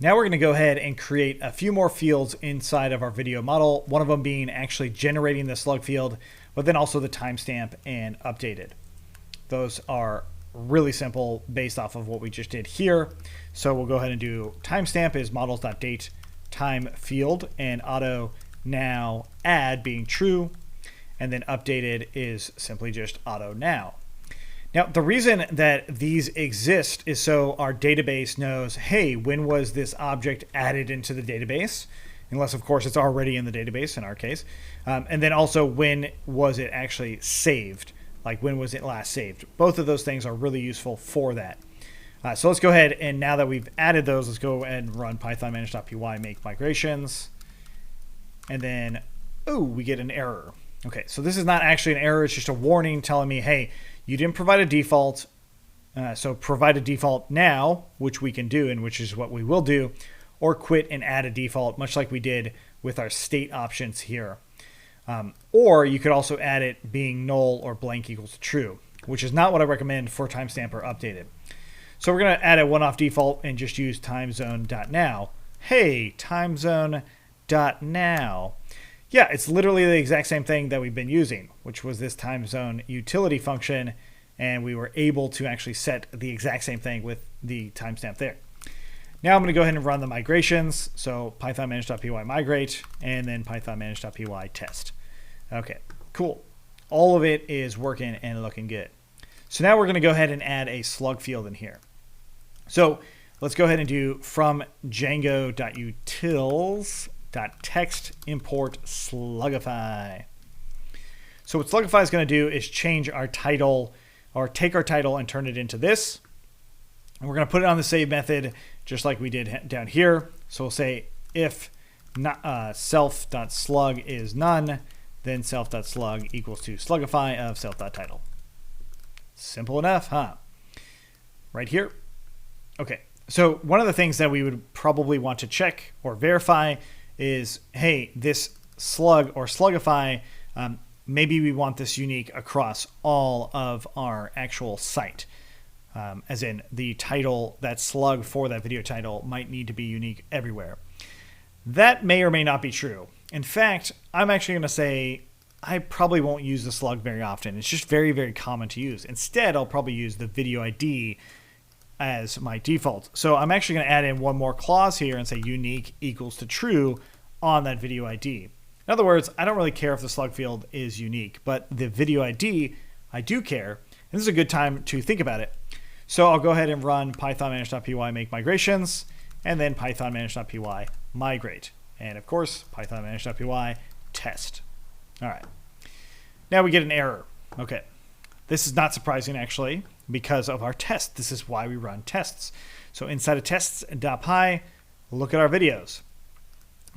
Now we're going to go ahead and create a few more fields inside of our video model. One of them being actually generating the slug field, but then also the timestamp and updated. Those are really simple based off of what we just did here. So we'll go ahead and do timestamp is models.date time field and auto now add being true. And then updated is simply just auto now. Now, the reason that these exist is so our database knows, hey, when was this object added into the database? Unless, of course, it's already in the database in our case. And then also, when was it actually saved? Like, when was it last saved? Both of those things are really useful for that. So let's go ahead, and now that we've added those, let's go ahead and run python manage.py make migrations. And then, oh, we get an error. Okay, so this is not actually an error. It's just a warning telling me, hey, you didn't provide a default, so provide a default now, which we can do, and which is what we will do, or quit and add a default, much like we did with our state options here. Or you could also add it being null or blank equals true, which is not what I recommend for timestamp or updated. So we're going to add a one-off default and just use timezone.now. Hey, timezone.now. Yeah, it's literally the exact same thing that we've been using, which was this time zone utility function, and we were able to actually set the exact same thing with the timestamp there. Now I'm going to go ahead and run the migrations. So python manage.py migrate, and then python manage.py test. Okay, cool. All of it is working and looking good. So now we're going to go ahead and add a slug field in here. So let's go ahead and do from django.utils.text import slugify. So what slugify is going to do is change our title, or take our title and turn it into this. And we're going to put it on the save method just like we did down here. So we'll say if self.slug is none, then self.slug equals to slugify of self.title. Simple enough, huh? Right here. Okay, so one of the things that we would probably want to check or verify is, hey, this slug or slugify, maybe we want this unique across all of our actual site. As in the title, that slug for that video title might need to be unique everywhere. That may or may not be true. In fact, I'm actually going to say I probably won't use the slug very often. It's just very, very common to use. Instead, I'll probably use the video ID as my default. So I'm actually going to add in one more clause here and say unique equals to true on that video ID. In other words, I don't really care if the slug field is unique, but the video ID, I do care. And this is a good time to think about it. So I'll go ahead and run python manage.py make migrations, and then python manage.py migrate. And of course, python manage.py test. All right. Now we get an error. Okay. This is not surprising, actually, because of our test. This is why we run tests. So inside of tests.py, look at our videos.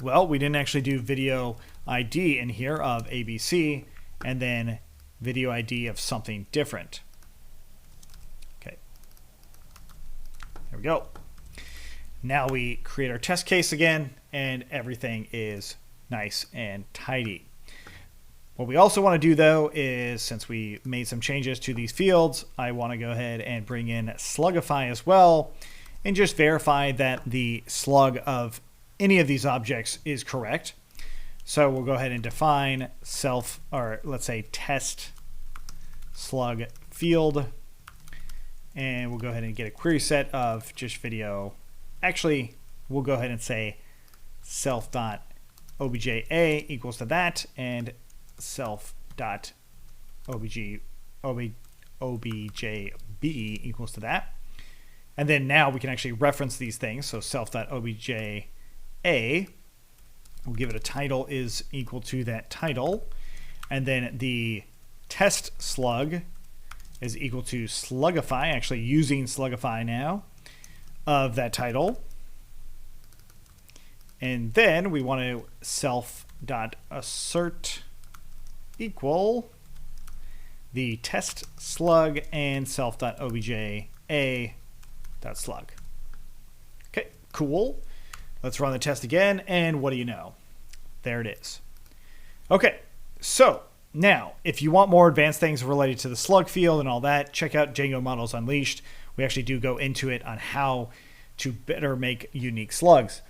Well, we didn't actually do video ID in here of ABC, and then video ID of something different. Okay. There we go. Now we create our test case again, and everything is nice and tidy. What we also want to do, though, is since we made some changes to these fields, I want to go ahead and bring in slugify as well and just verify that the slug of any of these objects is correct. So we'll go ahead and define self, or let's say test slug field, and we'll go ahead and get a query set of just video. Actually, we'll go ahead and say self.obja equals to that, and self.objb equals to that. And then now we can actually reference these things. So self.obja, we'll give it a title is equal to that title. And then the test slug is equal to slugify, actually using slugify now, of that title. And then we want to self.assert equal the test slug and self.obja slug. Okay, cool. Let's run the test again, and what do you know? There it is. Okay, so now if you want more advanced things related to the slug field and all that, check out Django Models Unleashed. We actually do go into it on how to better make unique slugs.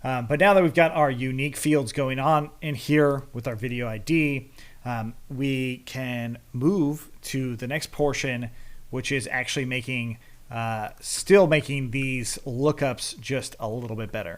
But now that we've got our unique fields going on in here with our video ID, we can move to the next portion, which is actually making still making these lookups just a little bit better.